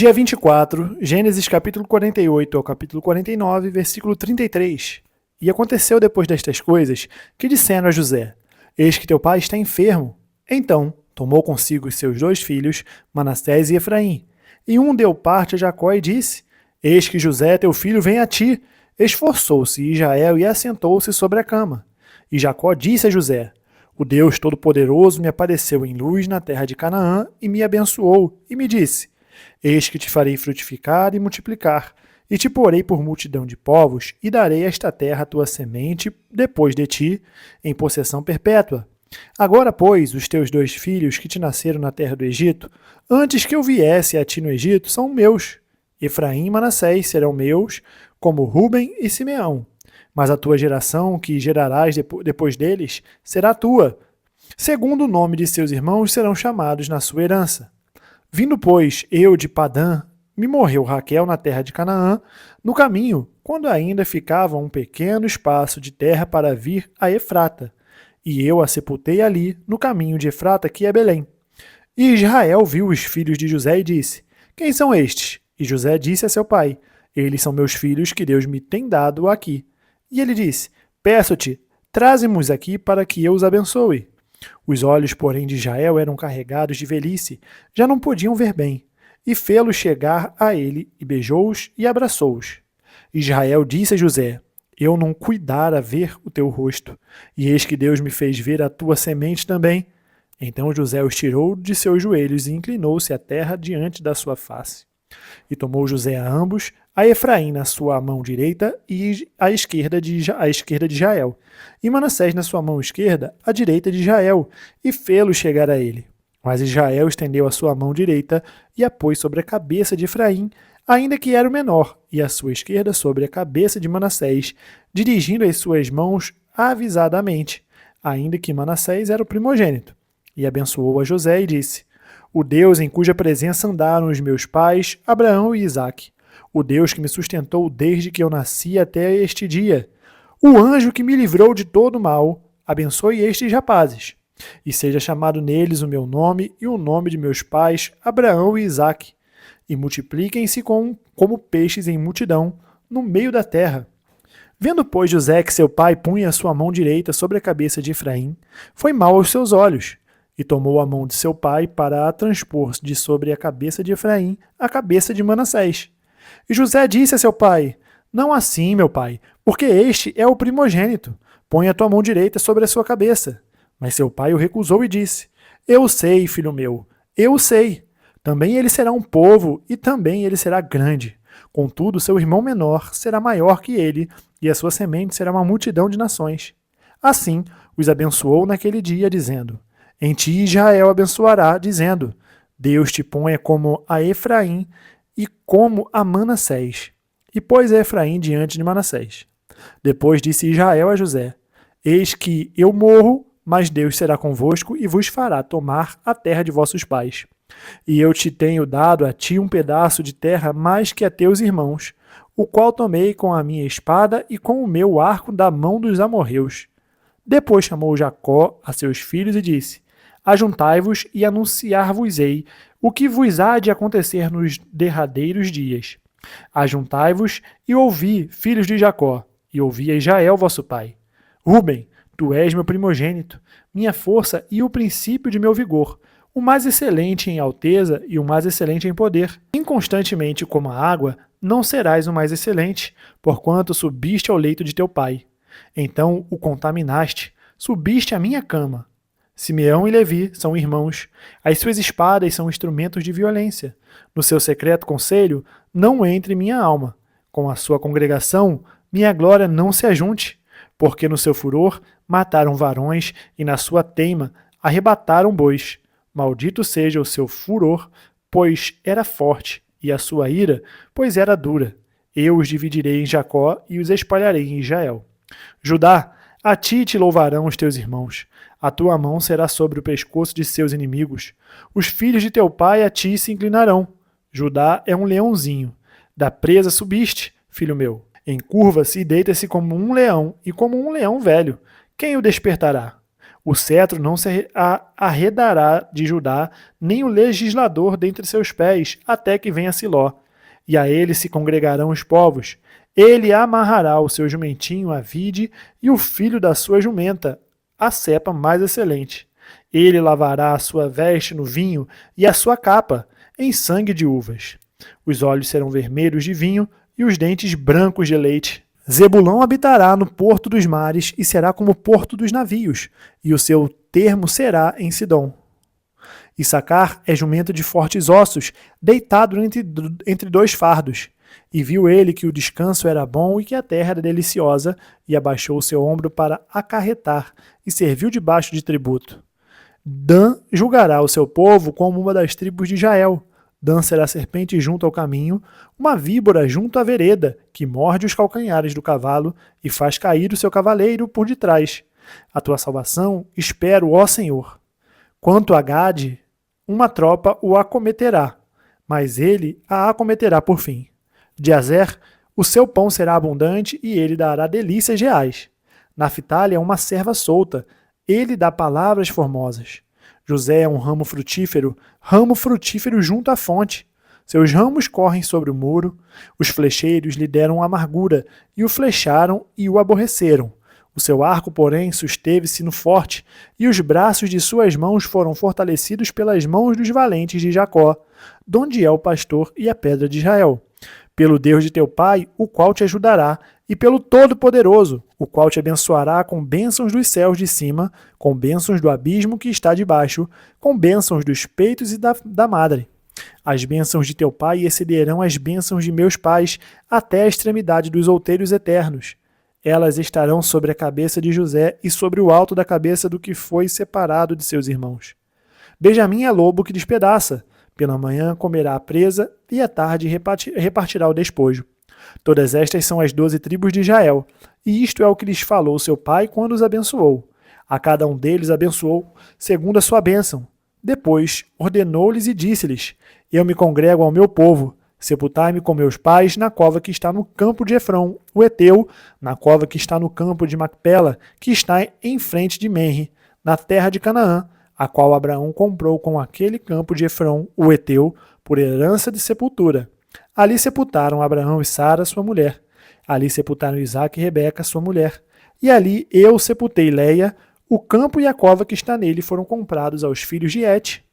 Dia 24, Gênesis capítulo 48 ao capítulo 49, versículo 33. E aconteceu depois destas coisas, que disseram a José: Eis que teu pai está enfermo. Então tomou consigo os seus 2 filhos, Manassés e Efraim. E um deu parte a Jacó e disse: Eis que José teu filho vem a ti. Esforçou-se Israel e assentou-se sobre a cama. E Jacó disse a José: O Deus Todo-Poderoso me apareceu em luz na terra de Canaã e me abençoou, e me disse: Eis que te farei frutificar e multiplicar, e te porei por multidão de povos, e darei esta terra à tua semente, depois de ti, em possessão perpétua. Agora, pois, os teus 2 filhos que te nasceram na terra do Egito, antes que eu viesse a ti no Egito, são meus. Efraim e Manassés serão meus, como Ruben e Simeão. Mas a tua geração, que gerarás depois deles, será tua. Segundo o nome de seus irmãos serão chamados na sua herança. Vindo, pois, eu de Padã, me morreu Raquel na terra de Canaã, no caminho, quando ainda ficava um pequeno espaço de terra para vir a Efrata. E eu a sepultei ali, no caminho de Efrata, que é Belém. E Israel viu os filhos de José e disse: Quem são estes? E José disse a seu pai: Eles são meus filhos que Deus me tem dado aqui. E ele disse: Peço-te, traze-mos aqui para que eu os abençoe. Os olhos, porém, de Israel eram carregados de velhice, já não podiam ver bem. E fê-los chegar a ele, e beijou-os e abraçou-os. Israel disse a José: Eu não cuidara ver o teu rosto, e eis que Deus me fez ver a tua semente também. Então José os tirou de seus joelhos e inclinou-se à terra diante da sua face. E tomou José a ambos, a Efraim na sua mão direita e a esquerda de Israel, e Manassés na sua mão esquerda, a direita de Israel, e fê-lo chegar a ele. Mas Israel estendeu a sua mão direita e a pôs sobre a cabeça de Efraim, ainda que era o menor, e a sua esquerda sobre a cabeça de Manassés, dirigindo as suas mãos avisadamente, ainda que Manassés era o primogênito. E abençoou a José e disse: O Deus em cuja presença andaram os meus pais, Abraão e Isaque, o Deus que me sustentou desde que eu nasci até este dia, o anjo que me livrou de todo mal, abençoe estes rapazes, e seja chamado neles o meu nome e o nome de meus pais, Abraão e Isaque, e multipliquem-se como peixes em multidão no meio da terra. Vendo, pois, José que seu pai punha a sua mão direita sobre a cabeça de Efraim, foi mal aos seus olhos, e tomou a mão de seu pai para a transpor de sobre a cabeça de Efraim a cabeça de Manassés. E José disse a seu pai: Não assim, meu pai, porque este é o primogênito. Põe a tua mão direita sobre a sua cabeça. Mas seu pai o recusou e disse: Eu sei, filho meu, eu sei. Também ele será um povo e também ele será grande. Contudo, seu irmão menor será maior que ele, e a sua semente será uma multidão de nações. Assim, os abençoou naquele dia, dizendo: Em ti Israel abençoará, dizendo: Deus te ponha como a Efraim e como a Manassés. E pôs a Efraim diante de Manassés. Depois disse Israel a José: Eis que eu morro, mas Deus será convosco e vos fará tomar a terra de vossos pais. E eu te tenho dado a ti um pedaço de terra mais que a teus irmãos, o qual tomei com a minha espada e com o meu arco da mão dos amorreus. Depois chamou Jacó a seus filhos e disse: Ajuntai-vos e anunciar-vos-ei o que vos há de acontecer nos derradeiros dias. Ajuntai-vos e ouvi, filhos de Jacó, e ouvi a Israel vosso pai. Ruben, tu és meu primogênito, minha força e o princípio de meu vigor, o mais excelente em alteza e o mais excelente em poder. Inconstantemente como a água, não serás o mais excelente, porquanto subiste ao leito de teu pai. Então o contaminaste, subiste à minha cama. Simeão e Levi são irmãos. As suas espadas são instrumentos de violência. No seu secreto conselho, não entre minha alma. Com a sua congregação, minha glória não se ajunte. Porque no seu furor mataram varões e na sua teima arrebataram bois. Maldito seja o seu furor, pois era forte, e a sua ira, pois era dura. Eu os dividirei em Jacó e os espalharei em Israel. Judá, a ti te louvarão os teus irmãos. A tua mão será sobre o pescoço de seus inimigos. Os filhos de teu pai a ti se inclinarão. Judá é um leãozinho. Da presa subiste, filho meu. Encurva-se e deita-se como um leão e como um leão velho. Quem o despertará? O cetro não se arredará de Judá, nem o legislador dentre seus pés, até que venha Siló. E a ele se congregarão os povos. Ele amarrará o seu jumentinho à vide e o filho da sua jumenta, a cepa mais excelente. Ele lavará a sua veste no vinho e a sua capa em sangue de uvas. Os olhos serão vermelhos de vinho e os dentes brancos de leite. Zebulão habitará no porto dos mares e será como o porto dos navios, e o seu termo será em Sidom. Issacar é jumento de fortes ossos, deitado entre dois fardos. E viu ele que o descanso era bom e que a terra era deliciosa, e abaixou o seu ombro para acarretar, e serviu debaixo de tributo. Dan julgará o seu povo como uma das tribos de Israel. Dan será serpente junto ao caminho, uma víbora junto à vereda, que morde os calcanhares do cavalo e faz cair o seu cavaleiro por detrás. A tua salvação espero, ó Senhor. Quanto a Gade, uma tropa o acometerá, mas ele a acometerá por fim. De Azer, o seu pão será abundante e ele dará delícias reais. Naphtali é uma serva solta, ele dá palavras formosas. José é um ramo frutífero junto à fonte. Seus ramos correm sobre o muro. Os flecheiros lhe deram amargura, e o flecharam e o aborreceram. O seu arco, porém, susteve-se no forte, e os braços de suas mãos foram fortalecidos pelas mãos dos valentes de Jacó, donde é o pastor e a pedra de Israel. Pelo Deus de teu pai, o qual te ajudará, e pelo Todo-Poderoso, o qual te abençoará com bênçãos dos céus de cima, com bênçãos do abismo que está debaixo, com bênçãos dos peitos e da madre. As bênçãos de teu pai excederão as bênçãos de meus pais, até a extremidade dos outeiros eternos. Elas estarão sobre a cabeça de José e sobre o alto da cabeça do que foi separado de seus irmãos. Benjamim é lobo que despedaça. Pela manhã comerá a presa e à tarde repartirá o despojo. Todas estas são as 12 tribos de Israel, e isto é o que lhes falou seu pai quando os abençoou. A cada um deles abençoou, segundo a sua bênção. Depois ordenou-lhes e disse-lhes: Eu me congrego ao meu povo, sepultai-me com meus pais na cova que está no campo de Efrão, o Eteu, na cova que está no campo de Macpela, que está em frente de Menre, na terra de Canaã, a qual Abraão comprou com aquele campo de Efrão, o Eteu, por herança de sepultura. Ali sepultaram Abraão e Sara, sua mulher. Ali sepultaram Isaque e Rebeca, sua mulher. E ali eu sepultei Leia. O campo e a cova que está nele foram comprados aos filhos de Et.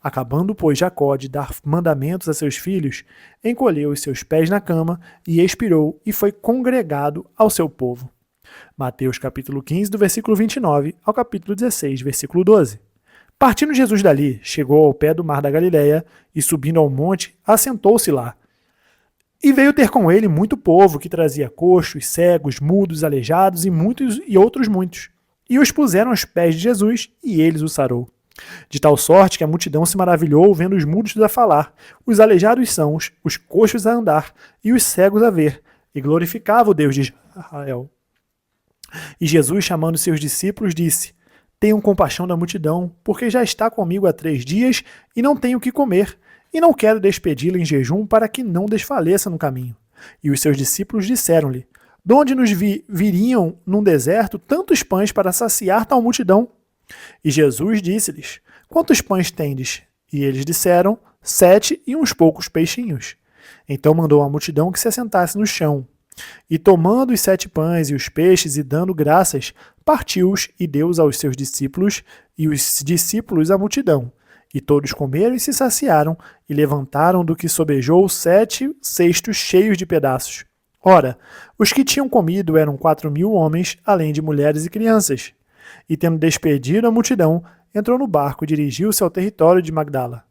Acabando, pois, Jacó de dar mandamentos a seus filhos, encolheu os seus pés na cama e expirou e foi congregado ao seu povo. Mateus capítulo 15, do versículo 29 ao capítulo 16, versículo 12. Partindo Jesus dali, chegou ao pé do mar da Galileia e, subindo ao monte, assentou-se lá. E veio ter com ele muito povo que trazia coxos, cegos, mudos, aleijados e outros muitos. E os puseram aos pés de Jesus e eles o sarou. De tal sorte que a multidão se maravilhou vendo os mudos a falar, os aleijados sãos, os coxos a andar e os cegos a ver, e glorificava o Deus de Israel. E Jesus, chamando seus discípulos, disse: Tenham compaixão da multidão, porque já está comigo há 3 dias e não tenho o que comer, e não quero despedi-la em jejum para que não desfaleça no caminho. E os seus discípulos disseram-lhe: De onde nos viriam num deserto tantos pães para saciar tal multidão? E Jesus disse-lhes: Quantos pães tendes? E eles disseram: 7 e uns poucos peixinhos. Então mandou a multidão que se assentasse no chão. E tomando os 7 pães e os peixes e dando graças, partiu-os e deu-os aos seus discípulos, e os discípulos à multidão. E todos comeram e se saciaram, e levantaram do que sobejou 7 cestos cheios de pedaços. Ora, os que tinham comido eram 4.000 homens, além de mulheres e crianças. E tendo despedido a multidão, entrou no barco e dirigiu-se ao território de Magdala.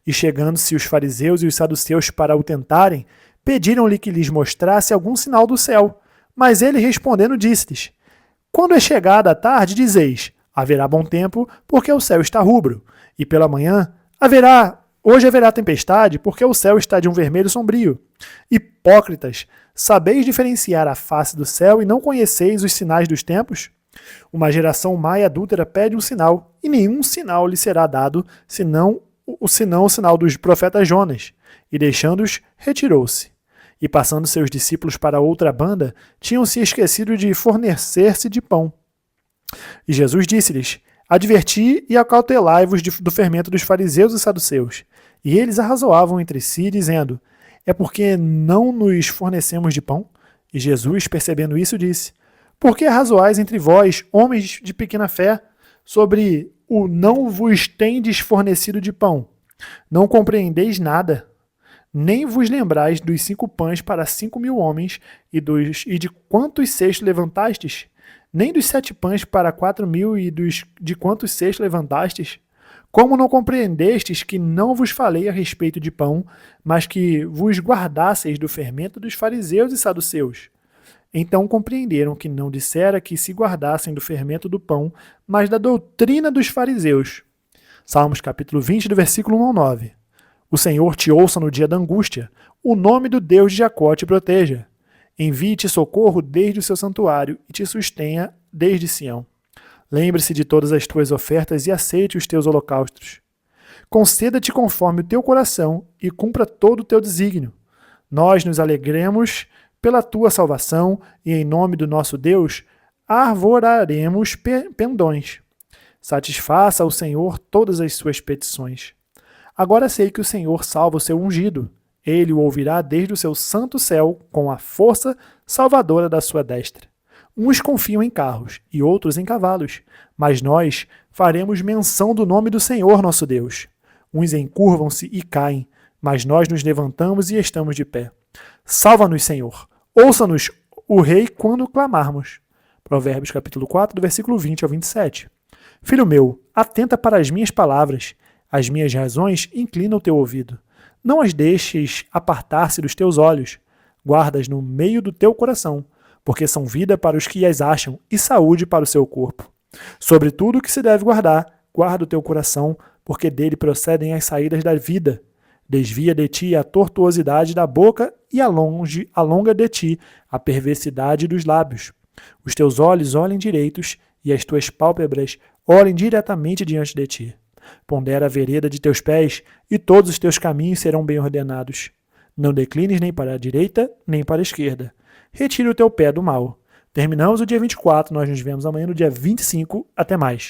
E chegando-se os fariseus e os saduceus para o tentarem, pediram-lhe que lhes mostrasse algum sinal do céu. Mas ele respondendo disse-lhes: Quando é chegada a tarde, dizeis: haverá bom tempo, porque o céu está rubro. E pela manhã, hoje haverá tempestade, porque o céu está de um vermelho sombrio. Hipócritas, sabeis diferenciar a face do céu e não conheceis os sinais dos tempos? Uma geração má e adúltera pede um sinal, e nenhum sinal lhe será dado, senão o sinal dos profetas Jonas. E deixando-os, retirou-se. E passando seus discípulos para outra banda, tinham se esquecido de fornecer-se de pão. E Jesus disse-lhes: Adverti e acautelai-vos do fermento dos fariseus e saduceus. E eles arrazoavam entre si, dizendo: É porque não nos fornecemos de pão? E Jesus, percebendo isso, disse: Por que arrazoais entre vós, homens de pequena fé, sobre o não vos tendes fornecido de pão? Não compreendeis nada? Nem vos lembrais dos 5 pães para 5.000 homens e de quantos cestos levantastes? Nem dos 7 pães para 4.000 e de quantos cestos levantastes? Como não compreendestes que não vos falei a respeito de pão, mas que vos guardasseis do fermento dos fariseus e saduceus? Então compreenderam que não dissera que se guardassem do fermento do pão, mas da doutrina dos fariseus. Salmos capítulo 20, do versículo 1 ao 9. O Senhor te ouça no dia da angústia, o nome do Deus de Jacó te proteja. Envie-te socorro desde o seu santuário e te sustenha desde Sião. Lembre-se de todas as tuas ofertas e aceite os teus holocaustos. Conceda-te conforme o teu coração e cumpra todo o teu desígnio. Nós nos alegremos pela tua salvação e em nome do nosso Deus arvoraremos pendões. Satisfaça ao Senhor todas as suas petições. Agora sei que o Senhor salva o seu ungido. Ele o ouvirá desde o seu santo céu com a força salvadora da sua destra. Uns confiam em carros e outros em cavalos, mas nós faremos menção do nome do Senhor nosso Deus. Uns encurvam-se e caem, mas nós nos levantamos e estamos de pé. Salva-nos, Senhor. Ouça-nos, o Rei, quando clamarmos. Provérbios capítulo 4, do versículo 20 ao 27. Filho meu, atenta para as minhas palavras. As minhas razões inclinam o teu ouvido. Não as deixes apartar-se dos teus olhos. Guarda-as no meio do teu coração, porque são vida para os que as acham e saúde para o seu corpo. Sobre tudo o que se deve guardar, guarda o teu coração, porque dele procedem as saídas da vida. Desvia de ti a tortuosidade da boca e alonga de ti a perversidade dos lábios. Os teus olhos olhem direitos e as tuas pálpebras olhem diretamente diante de ti. Pondera a vereda de teus pés, e todos os teus caminhos serão bem ordenados. Não declines nem para a direita, nem para a esquerda. Retire o teu pé do mal. Terminamos o dia 24, nós nos vemos amanhã no dia 25. Até mais.